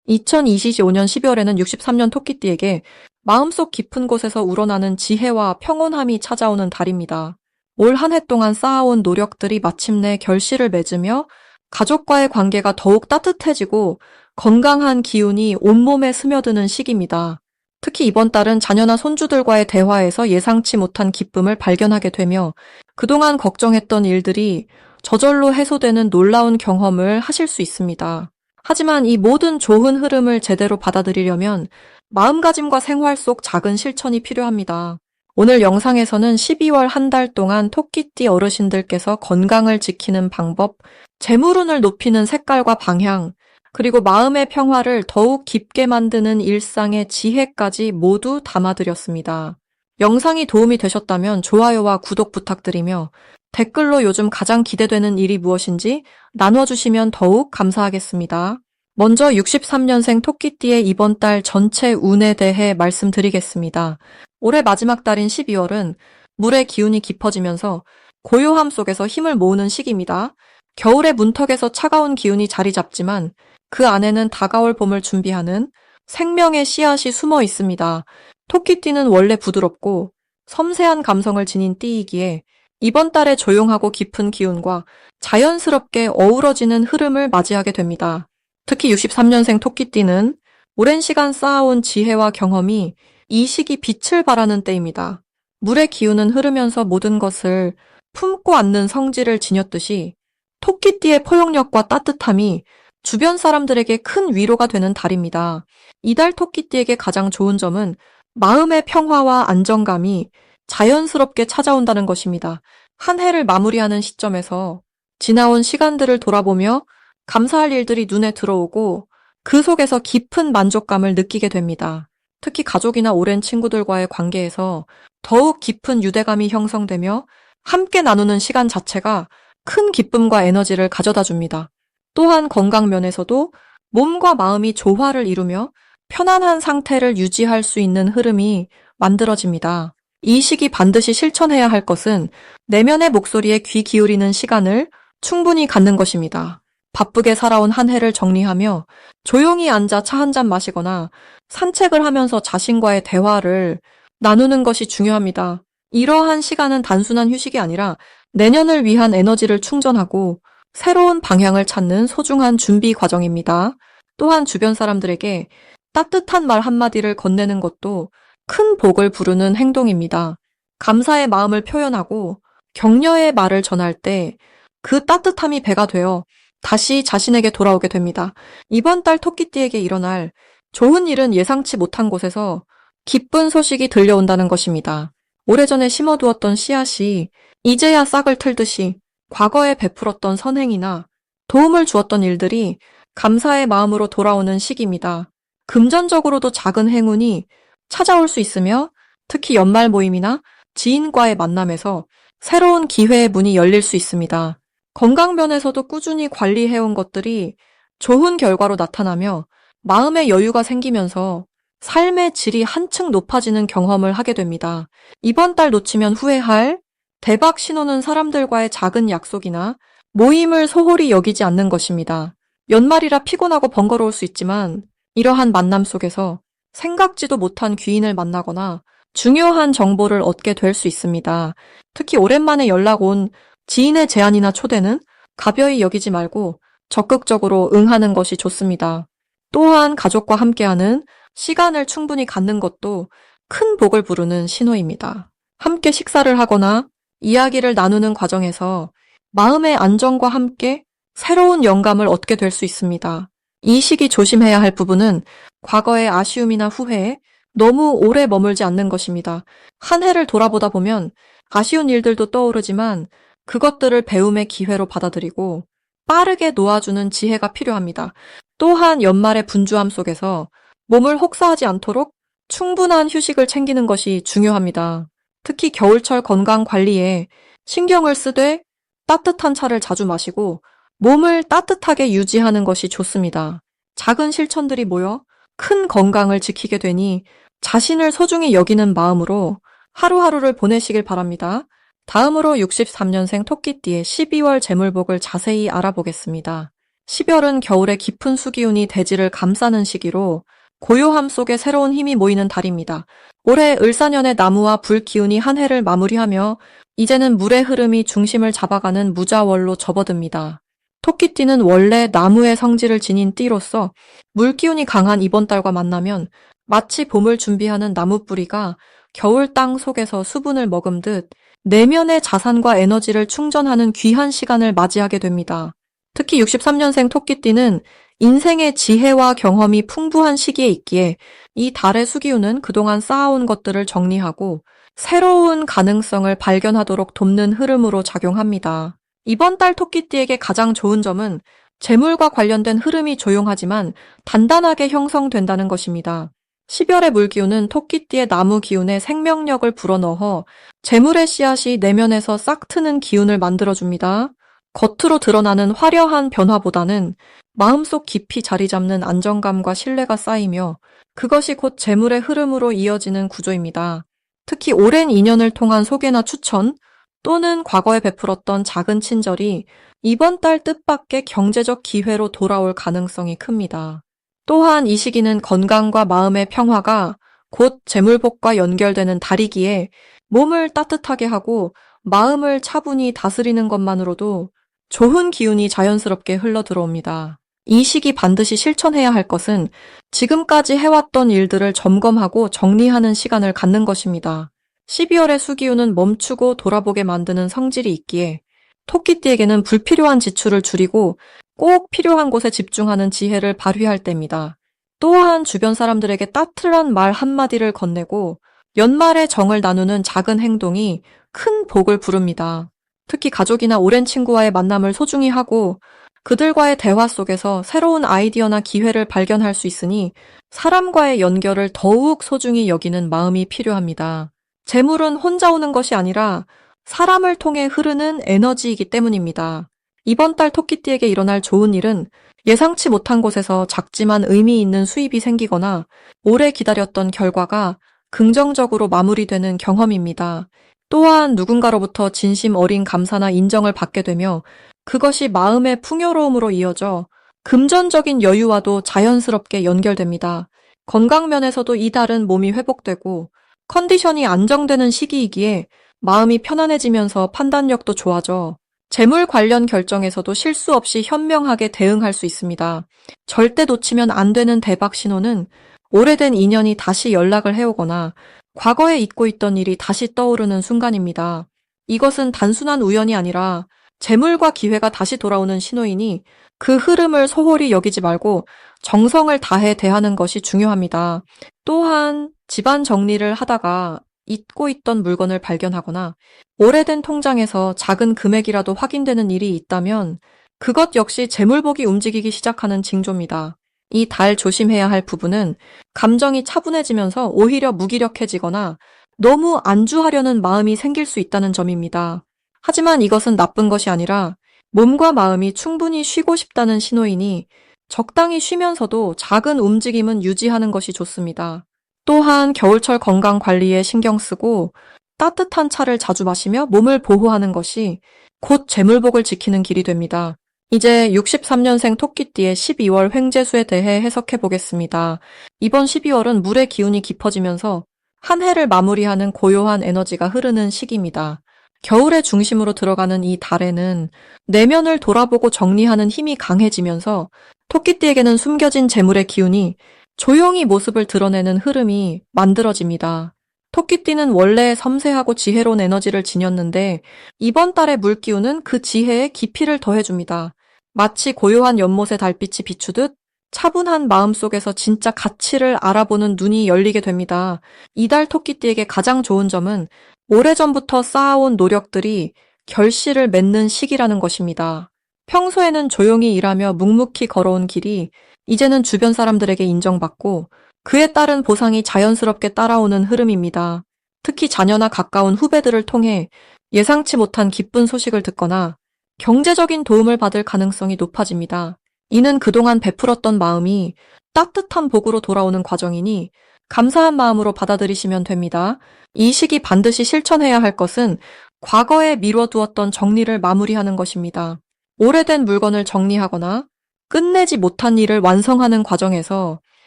2025년 12월에는 63년 토끼띠에게 마음속 깊은 곳에서 우러나는 지혜와 평온함이 찾아오는 달입니다. 올 한 해 동안 쌓아온 노력들이 마침내 결실을 맺으며 가족과의 관계가 더욱 따뜻해지고 건강한 기운이 온몸에 스며드는 시기입니다. 특히 이번 달은 자녀나 손주들과의 대화에서 예상치 못한 기쁨을 발견하게 되며 그동안 걱정했던 일들이 저절로 해소되는 놀라운 경험을 하실 수 있습니다. 하지만 이 모든 좋은 흐름을 제대로 받아들이려면 마음가짐과 생활 속 작은 실천이 필요합니다. 오늘 영상에서는 12월 한 달 동안 토끼띠 어르신들께서 건강을 지키는 방법, 재물운을 높이는 색깔과 방향, 그리고 마음의 평화를 더욱 깊게 만드는 일상의 지혜까지 모두 담아드렸습니다. 영상이 도움이 되셨다면 좋아요와 구독 부탁드리며 댓글로 요즘 가장 기대되는 일이 무엇인지 나눠주시면 더욱 감사하겠습니다. 먼저 63년생 토끼띠의 이번 달 전체 운에 대해 말씀드리겠습니다. 올해 마지막 달인 12월은 물의 기운이 깊어지면서 고요함 속에서 힘을 모으는 시기입니다. 겨울의 문턱에서 차가운 기운이 자리 잡지만 그 안에는 다가올 봄을 준비하는 생명의 씨앗이 숨어 있습니다. 토끼띠는 원래 부드럽고 섬세한 감성을 지닌 띠이기에 이번 달에 조용하고 깊은 기운과 자연스럽게 어우러지는 흐름을 맞이하게 됩니다. 특히 63년생 토끼띠는 오랜 시간 쌓아온 지혜와 경험이 이 시기 빛을 발하는 때입니다. 물의 기운은 흐르면서 모든 것을 품고 앉는 성질을 지녔듯이 토끼띠의 포용력과 따뜻함이 주변 사람들에게 큰 위로가 되는 달입니다. 이달 토끼띠에게 가장 좋은 점은 마음의 평화와 안정감이 자연스럽게 찾아온다는 것입니다. 한 해를 마무리하는 시점에서 지나온 시간들을 돌아보며 감사할 일들이 눈에 들어오고 그 속에서 깊은 만족감을 느끼게 됩니다. 특히 가족이나 오랜 친구들과의 관계에서 더욱 깊은 유대감이 형성되며 함께 나누는 시간 자체가 큰 기쁨과 에너지를 가져다 줍니다. 또한 건강 면에서도 몸과 마음이 조화를 이루며 편안한 상태를 유지할 수 있는 흐름이 만들어집니다. 이 시기 반드시 실천해야 할 것은 내면의 목소리에 귀 기울이는 시간을 충분히 갖는 것입니다. 바쁘게 살아온 한 해를 정리하며 조용히 앉아 차 한 잔 마시거나 산책을 하면서 자신과의 대화를 나누는 것이 중요합니다. 이러한 시간은 단순한 휴식이 아니라 내년을 위한 에너지를 충전하고 새로운 방향을 찾는 소중한 준비 과정입니다. 또한 주변 사람들에게 따뜻한 말 한마디를 건네는 것도 큰 복을 부르는 행동입니다. 감사의 마음을 표현하고 격려의 말을 전할 때 그 따뜻함이 배가 되어 다시 자신에게 돌아오게 됩니다. 이번 달 토끼띠에게 일어날 좋은 일은 예상치 못한 곳에서 기쁜 소식이 들려온다는 것입니다. 오래전에 심어두었던 씨앗이 이제야 싹을 틀듯이 과거에 베풀었던 선행이나 도움을 주었던 일들이 감사의 마음으로 돌아오는 시기입니다. 금전적으로도 작은 행운이 찾아올 수 있으며 특히 연말 모임이나 지인과의 만남에서 새로운 기회의 문이 열릴 수 있습니다. 건강 면에서도 꾸준히 관리해온 것들이 좋은 결과로 나타나며 마음의 여유가 생기면서 삶의 질이 한층 높아지는 경험을 하게 됩니다. 이번 달 놓치면 후회할 대박 신호는 사람들과의 작은 약속이나 모임을 소홀히 여기지 않는 것입니다. 연말이라 피곤하고 번거로울 수 있지만 이러한 만남 속에서 생각지도 못한 귀인을 만나거나 중요한 정보를 얻게 될 수 있습니다. 특히 오랜만에 연락 온 지인의 제안이나 초대는 가벼이 여기지 말고 적극적으로 응하는 것이 좋습니다. 또한 가족과 함께하는 시간을 충분히 갖는 것도 큰 복을 부르는 신호입니다. 함께 식사를 하거나 이야기를 나누는 과정에서 마음의 안정과 함께 새로운 영감을 얻게 될 수 있습니다. 이 시기 조심해야 할 부분은 과거의 아쉬움이나 후회에 너무 오래 머물지 않는 것입니다. 한 해를 돌아보다 보면 아쉬운 일들도 떠오르지만 그것들을 배움의 기회로 받아들이고 빠르게 놓아주는 지혜가 필요합니다. 또한 연말의 분주함 속에서 몸을 혹사하지 않도록 충분한 휴식을 챙기는 것이 중요합니다. 특히 겨울철 건강 관리에 신경을 쓰되 따뜻한 차를 자주 마시고 몸을 따뜻하게 유지하는 것이 좋습니다. 작은 실천들이 모여 큰 건강을 지키게 되니 자신을 소중히 여기는 마음으로 하루하루를 보내시길 바랍니다. 다음으로 63년생 토끼띠의 12월 재물복을 자세히 알아보겠습니다. 12월은 겨울의 깊은 수기운이 대지를 감싸는 시기로 고요함 속에 새로운 힘이 모이는 달입니다. 올해 을사년의 나무와 불 기운이 한 해를 마무리하며 이제는 물의 흐름이 중심을 잡아가는 무자월로 접어듭니다. 토끼띠는 원래 나무의 성질을 지닌 띠로서 물 기운이 강한 이번 달과 만나면 마치 봄을 준비하는 나무뿌리가 겨울 땅 속에서 수분을 머금듯 내면의 자산과 에너지를 충전하는 귀한 시간을 맞이하게 됩니다. 특히 63년생 토끼띠는 인생의 지혜와 경험이 풍부한 시기에 있기에 이 달의 수기운은 그동안 쌓아온 것들을 정리하고 새로운 가능성을 발견하도록 돕는 흐름으로 작용합니다. 이번 달 토끼띠에게 가장 좋은 점은 재물과 관련된 흐름이 조용하지만 단단하게 형성된다는 것입니다. 12월의 물기운은 토끼띠의 나무 기운에 생명력을 불어넣어 재물의 씨앗이 내면에서 싹 트는 기운을 만들어줍니다. 겉으로 드러나는 화려한 변화보다는 마음속 깊이 자리 잡는 안정감과 신뢰가 쌓이며 그것이 곧 재물의 흐름으로 이어지는 구조입니다. 특히 오랜 인연을 통한 소개나 추천 또는 과거에 베풀었던 작은 친절이 이번 달 뜻밖의 경제적 기회로 돌아올 가능성이 큽니다. 또한 이 시기는 건강과 마음의 평화가 곧 재물복과 연결되는 달이기에 몸을 따뜻하게 하고 마음을 차분히 다스리는 것만으로도 좋은 기운이 자연스럽게 흘러 들어옵니다. 이 시기 반드시 실천해야 할 것은 지금까지 해왔던 일들을 점검하고 정리하는 시간을 갖는 것입니다. 12월의 수기운은 멈추고 돌아보게 만드는 성질이 있기에 토끼띠에게는 불필요한 지출을 줄이고 꼭 필요한 곳에 집중하는 지혜를 발휘할 때입니다. 또한 주변 사람들에게 따뜻한 말 한마디를 건네고 연말에 정을 나누는 작은 행동이 큰 복을 부릅니다. 특히 가족이나 오랜 친구와의 만남을 소중히 하고 그들과의 대화 속에서 새로운 아이디어나 기회를 발견할 수 있으니 사람과의 연결을 더욱 소중히 여기는 마음이 필요합니다. 재물은 혼자 오는 것이 아니라 사람을 통해 흐르는 에너지이기 때문입니다. 이번 달 토끼띠에게 일어날 좋은 일은 예상치 못한 곳에서 작지만 의미 있는 수입이 생기거나 오래 기다렸던 결과가 긍정적으로 마무리되는 경험입니다. 또한 누군가로부터 진심 어린 감사나 인정을 받게 되며 그것이 마음의 풍요로움으로 이어져 금전적인 여유와도 자연스럽게 연결됩니다. 건강 면에서도 이 달은 몸이 회복되고 컨디션이 안정되는 시기이기에 마음이 편안해지면서 판단력도 좋아져 재물 관련 결정에서도 실수 없이 현명하게 대응할 수 있습니다. 절대 놓치면 안 되는 대박 신호는 오래된 인연이 다시 연락을 해오거나 과거에 잊고 있던 일이 다시 떠오르는 순간입니다. 이것은 단순한 우연이 아니라 재물과 기회가 다시 돌아오는 신호이니 그 흐름을 소홀히 여기지 말고 정성을 다해 대하는 것이 중요합니다. 또한 집안 정리를 하다가 잊고 있던 물건을 발견하거나 오래된 통장에서 작은 금액이라도 확인되는 일이 있다면 그것 역시 재물복이 움직이기 시작하는 징조입니다. 이 달 조심해야 할 부분은 감정이 차분해지면서 오히려 무기력해지거나 너무 안주하려는 마음이 생길 수 있다는 점입니다. 하지만 이것은 나쁜 것이 아니라 몸과 마음이 충분히 쉬고 싶다는 신호이니 적당히 쉬면서도 작은 움직임은 유지하는 것이 좋습니다. 또한 겨울철 건강 관리에 신경 쓰고 따뜻한 차를 자주 마시며 몸을 보호하는 것이 곧 재물복을 지키는 길이 됩니다. 이제 63년생 토끼띠의 12월 횡재수에 대해 해석해 보겠습니다. 이번 12월은 물의 기운이 깊어지면서 한 해를 마무리하는 고요한 에너지가 흐르는 시기입니다. 겨울의 중심으로 들어가는 이 달에는 내면을 돌아보고 정리하는 힘이 강해지면서 토끼띠에게는 숨겨진 재물의 기운이 조용히 모습을 드러내는 흐름이 만들어집니다. 토끼띠는 원래 섬세하고 지혜로운 에너지를 지녔는데 이번 달의 물기운은 그 지혜에 깊이를 더해줍니다. 마치 고요한 연못의 달빛이 비추듯 차분한 마음속에서 진짜 가치를 알아보는 눈이 열리게 됩니다. 이달 토끼띠에게 가장 좋은 점은 오래전부터 쌓아온 노력들이 결실을 맺는 시기라는 것입니다. 평소에는 조용히 일하며 묵묵히 걸어온 길이 이제는 주변 사람들에게 인정받고 그에 따른 보상이 자연스럽게 따라오는 흐름입니다. 특히 자녀나 가까운 후배들을 통해 예상치 못한 기쁜 소식을 듣거나 경제적인 도움을 받을 가능성이 높아집니다. 이는 그동안 베풀었던 마음이 따뜻한 복으로 돌아오는 과정이니 감사한 마음으로 받아들이시면 됩니다. 이 시기 반드시 실천해야 할 것은 과거에 미뤄두었던 정리를 마무리하는 것입니다. 오래된 물건을 정리하거나 끝내지 못한 일을 완성하는 과정에서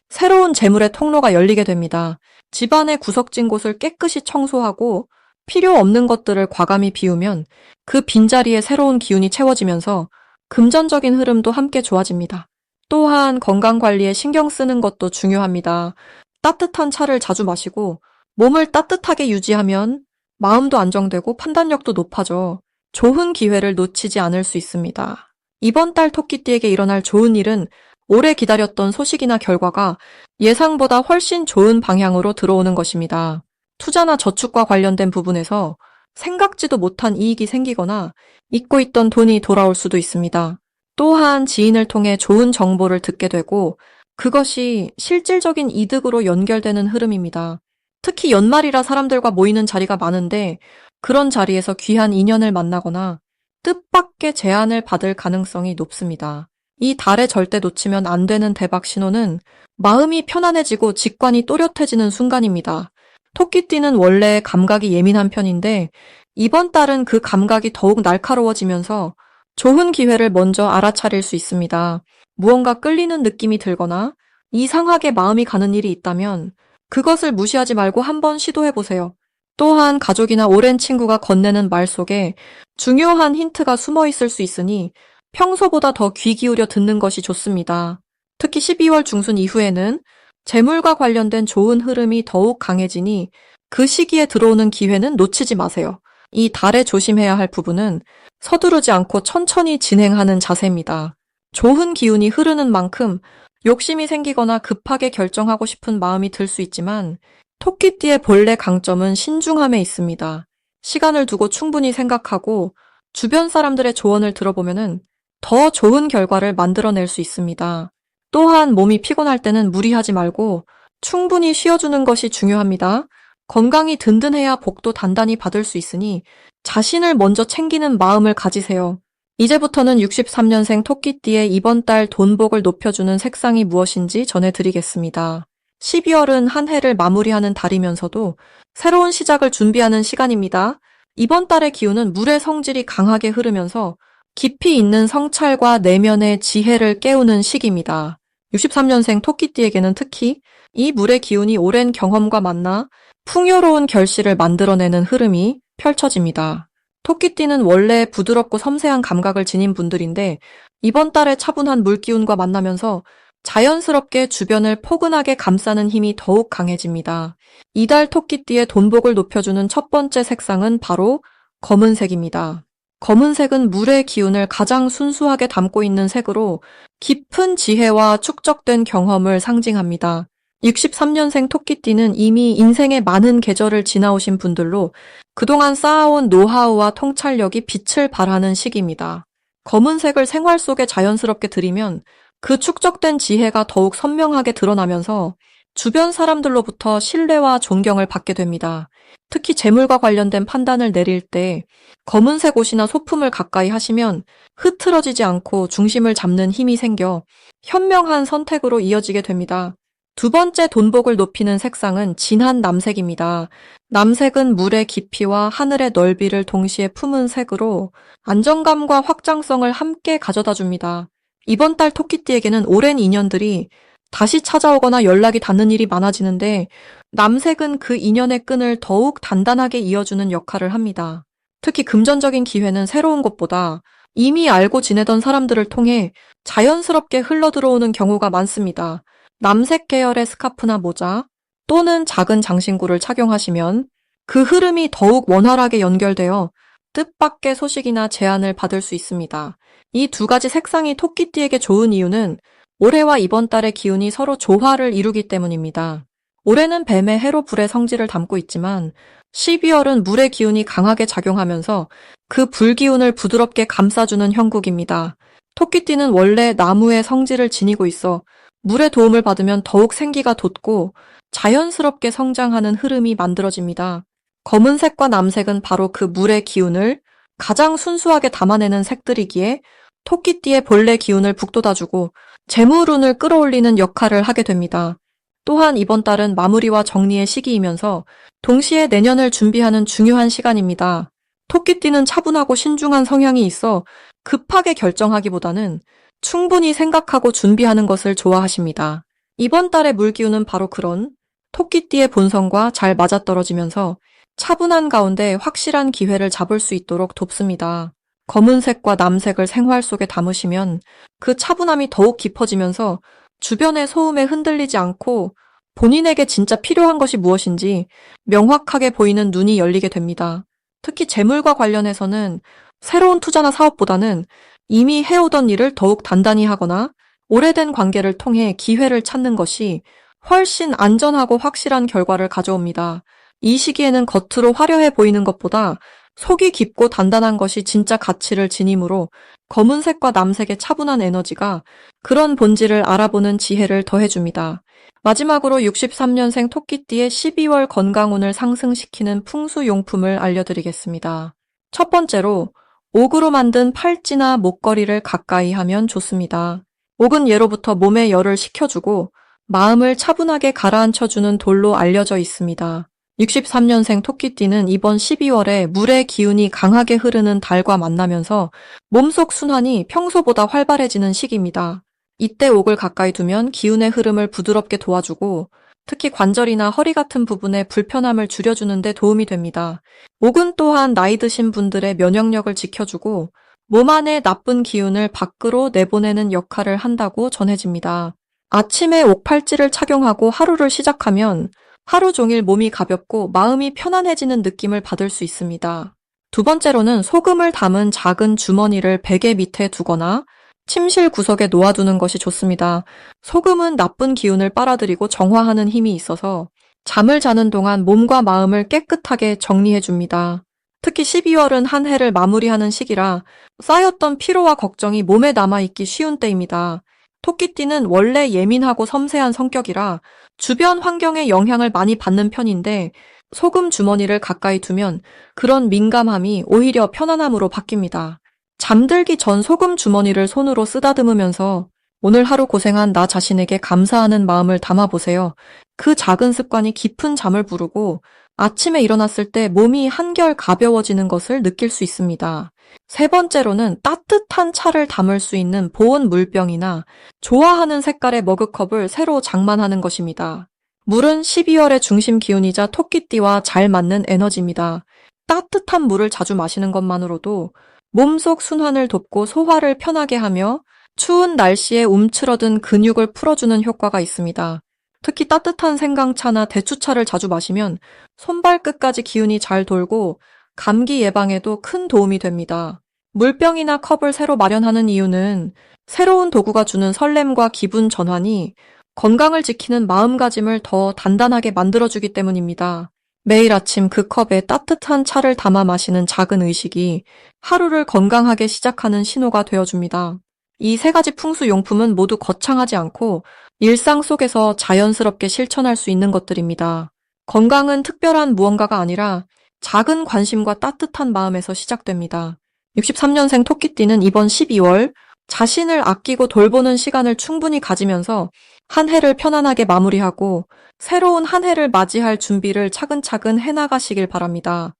새로운 재물의 통로가 열리게 됩니다. 집안의 구석진 곳을 깨끗이 청소하고 필요 없는 것들을 과감히 비우면 그 빈자리에 새로운 기운이 채워지면서 금전적인 흐름도 함께 좋아집니다. 또한 건강관리에 신경 쓰는 것도 중요합니다. 따뜻한 차를 자주 마시고 몸을 따뜻하게 유지하면 마음도 안정되고 판단력도 높아져 좋은 기회를 놓치지 않을 수 있습니다. 이번 달 토끼띠에게 일어날 좋은 일은 오래 기다렸던 소식이나 결과가 예상보다 훨씬 좋은 방향으로 들어오는 것입니다. 투자나 저축과 관련된 부분에서 생각지도 못한 이익이 생기거나 잊고 있던 돈이 돌아올 수도 있습니다. 또한 지인을 통해 좋은 정보를 듣게 되고 그것이 실질적인 이득으로 연결되는 흐름입니다. 특히 연말이라 사람들과 모이는 자리가 많은데 그런 자리에서 귀한 인연을 만나거나 뜻밖의 제안을 받을 가능성이 높습니다. 이 달에 절대 놓치면 안 되는 대박 신호는 마음이 편안해지고 직관이 또렷해지는 순간입니다. 토끼띠는 원래 감각이 예민한 편인데 이번 달은 그 감각이 더욱 날카로워지면서 좋은 기회를 먼저 알아차릴 수 있습니다. 무언가 끌리는 느낌이 들거나 이상하게 마음이 가는 일이 있다면 그것을 무시하지 말고 한번 시도해보세요. 또한 가족이나 오랜 친구가 건네는 말 속에 중요한 힌트가 숨어 있을 수 있으니 평소보다 더 귀 기울여 듣는 것이 좋습니다. 특히 12월 중순 이후에는 재물과 관련된 좋은 흐름이 더욱 강해지니 그 시기에 들어오는 기회는 놓치지 마세요. 이 달에 조심해야 할 부분은 서두르지 않고 천천히 진행하는 자세입니다. 좋은 기운이 흐르는 만큼 욕심이 생기거나 급하게 결정하고 싶은 마음이 들 수 있지만 토끼띠의 본래 강점은 신중함에 있습니다. 시간을 두고 충분히 생각하고 주변 사람들의 조언을 들어보면 더 좋은 결과를 만들어낼 수 있습니다. 또한 몸이 피곤할 때는 무리하지 말고 충분히 쉬어주는 것이 중요합니다. 건강이 든든해야 복도 단단히 받을 수 있으니 자신을 먼저 챙기는 마음을 가지세요. 이제부터는 63년생 토끼띠의 이번 달 돈복을 높여주는 색상이 무엇인지 전해드리겠습니다. 12월은 한 해를 마무리하는 달이면서도 새로운 시작을 준비하는 시간입니다. 이번 달의 기운은 물의 성질이 강하게 흐르면서 깊이 있는 성찰과 내면의 지혜를 깨우는 시기입니다. 63년생 토끼띠에게는 특히 이 물의 기운이 오랜 경험과 만나 풍요로운 결실을 만들어내는 흐름이 펼쳐집니다. 토끼띠는 원래 부드럽고 섬세한 감각을 지닌 분들인데 이번 달에 차분한 물기운과 만나면서 자연스럽게 주변을 포근하게 감싸는 힘이 더욱 강해집니다. 이달 토끼띠의 돈복을 높여주는 첫 번째 색상은 바로 검은색입니다. 검은색은 물의 기운을 가장 순수하게 담고 있는 색으로 깊은 지혜와 축적된 경험을 상징합니다. 63년생 토끼띠는 이미 인생의 많은 계절을 지나오신 분들로 그동안 쌓아온 노하우와 통찰력이 빛을 발하는 시기입니다. 검은색을 생활 속에 자연스럽게 들이면 그 축적된 지혜가 더욱 선명하게 드러나면서 주변 사람들로부터 신뢰와 존경을 받게 됩니다. 특히 재물과 관련된 판단을 내릴 때 검은색 옷이나 소품을 가까이 하시면 흐트러지지 않고 중심을 잡는 힘이 생겨 현명한 선택으로 이어지게 됩니다. 두 번째 돈복을 높이는 색상은 진한 남색입니다. 남색은 물의 깊이와 하늘의 넓이를 동시에 품은 색으로 안정감과 확장성을 함께 가져다 줍니다. 이번 달 토끼띠에게는 오랜 인연들이 다시 찾아오거나 연락이 닿는 일이 많아지는데 남색은 그 인연의 끈을 더욱 단단하게 이어주는 역할을 합니다. 특히 금전적인 기회는 새로운 것보다 이미 알고 지내던 사람들을 통해 자연스럽게 흘러들어오는 경우가 많습니다. 남색 계열의 스카프나 모자 또는 작은 장신구를 착용하시면 그 흐름이 더욱 원활하게 연결되어 뜻밖의 소식이나 제안을 받을 수 있습니다. 이 두 가지 색상이 토끼띠에게 좋은 이유는 올해와 이번 달의 기운이 서로 조화를 이루기 때문입니다. 올해는 뱀의 해로 불의 성질을 담고 있지만 12월은 물의 기운이 강하게 작용하면서 그 불기운을 부드럽게 감싸주는 형국입니다. 토끼띠는 원래 나무의 성질을 지니고 있어 물의 도움을 받으면 더욱 생기가 돋고 자연스럽게 성장하는 흐름이 만들어집니다. 검은색과 남색은 바로 그 물의 기운을 가장 순수하게 담아내는 색들이기에 토끼띠의 본래 기운을 북돋아주고 재물운을 끌어올리는 역할을 하게 됩니다. 또한 이번 달은 마무리와 정리의 시기이면서 동시에 내년을 준비하는 중요한 시간입니다. 토끼띠는 차분하고 신중한 성향이 있어 급하게 결정하기보다는 충분히 생각하고 준비하는 것을 좋아하십니다. 이번 달의 물기운은 바로 그런 토끼띠의 본성과 잘 맞아떨어지면서 차분한 가운데 확실한 기회를 잡을 수 있도록 돕습니다. 검은색과 남색을 생활 속에 담으시면 그 차분함이 더욱 깊어지면서 주변의 소음에 흔들리지 않고 본인에게 진짜 필요한 것이 무엇인지 명확하게 보이는 눈이 열리게 됩니다. 특히 재물과 관련해서는 새로운 투자나 사업보다는 이미 해오던 일을 더욱 단단히 하거나 오래된 관계를 통해 기회를 찾는 것이 훨씬 안전하고 확실한 결과를 가져옵니다. 이 시기에는 겉으로 화려해 보이는 것보다 속이 깊고 단단한 것이 진짜 가치를 지니므로 검은색과 남색의 차분한 에너지가 그런 본질을 알아보는 지혜를 더해줍니다. 마지막으로 63년생 토끼띠의 12월 건강운을 상승시키는 풍수용품을 알려드리겠습니다. 첫 번째로 옥으로 만든 팔찌나 목걸이를 가까이 하면 좋습니다. 옥은 예로부터 몸의 열을 식혀주고 마음을 차분하게 가라앉혀주는 돌로 알려져 있습니다. 63년생 토끼띠는 이번 12월에 물의 기운이 강하게 흐르는 달과 만나면서 몸속 순환이 평소보다 활발해지는 시기입니다. 이때 옥을 가까이 두면 기운의 흐름을 부드럽게 도와주고 특히 관절이나 허리 같은 부분의 불편함을 줄여주는 데 도움이 됩니다. 옥은 또한 나이 드신 분들의 면역력을 지켜주고 몸 안의 나쁜 기운을 밖으로 내보내는 역할을 한다고 전해집니다. 아침에 옥팔찌를 착용하고 하루를 시작하면 하루 종일 몸이 가볍고 마음이 편안해지는 느낌을 받을 수 있습니다. 두 번째로는 소금을 담은 작은 주머니를 베개 밑에 두거나 침실 구석에 놓아두는 것이 좋습니다. 소금은 나쁜 기운을 빨아들이고 정화하는 힘이 있어서 잠을 자는 동안 몸과 마음을 깨끗하게 정리해줍니다. 특히 12월은 한 해를 마무리하는 시기라 쌓였던 피로와 걱정이 몸에 남아있기 쉬운 때입니다. 토끼띠는 원래 예민하고 섬세한 성격이라 주변 환경의 영향을 많이 받는 편인데 소금 주머니를 가까이 두면 그런 민감함이 오히려 편안함으로 바뀝니다. 잠들기 전 소금 주머니를 손으로 쓰다듬으면서 오늘 하루 고생한 나 자신에게 감사하는 마음을 담아보세요. 그 작은 습관이 깊은 잠을 부르고 아침에 일어났을 때 몸이 한결 가벼워지는 것을 느낄 수 있습니다. 세 번째로는 따뜻한 차를 담을 수 있는 보온 물병이나 좋아하는 색깔의 머그컵을 새로 장만하는 것입니다. 물은 12월의 중심 기운이자 토끼띠와 잘 맞는 에너지입니다. 따뜻한 물을 자주 마시는 것만으로도 몸속 순환을 돕고 소화를 편하게 하며 추운 날씨에 움츠러든 근육을 풀어주는 효과가 있습니다. 특히 따뜻한 생강차나 대추차를 자주 마시면 손발끝까지 기운이 잘 돌고 감기 예방에도 큰 도움이 됩니다. 물병이나 컵을 새로 마련하는 이유는 새로운 도구가 주는 설렘과 기분 전환이 건강을 지키는 마음가짐을 더 단단하게 만들어주기 때문입니다. 매일 아침 그 컵에 따뜻한 차를 담아 마시는 작은 의식이 하루를 건강하게 시작하는 신호가 되어줍니다. 이 세 가지 풍수 용품은 모두 거창하지 않고 일상 속에서 자연스럽게 실천할 수 있는 것들입니다. 건강은 특별한 무언가가 아니라 작은 관심과 따뜻한 마음에서 시작됩니다. 63년생 토끼띠는 이번 12월 자신을 아끼고 돌보는 시간을 충분히 가지면서 한 해를 편안하게 마무리하고 새로운 한 해를 맞이할 준비를 차근차근 해나가시길 바랍니다.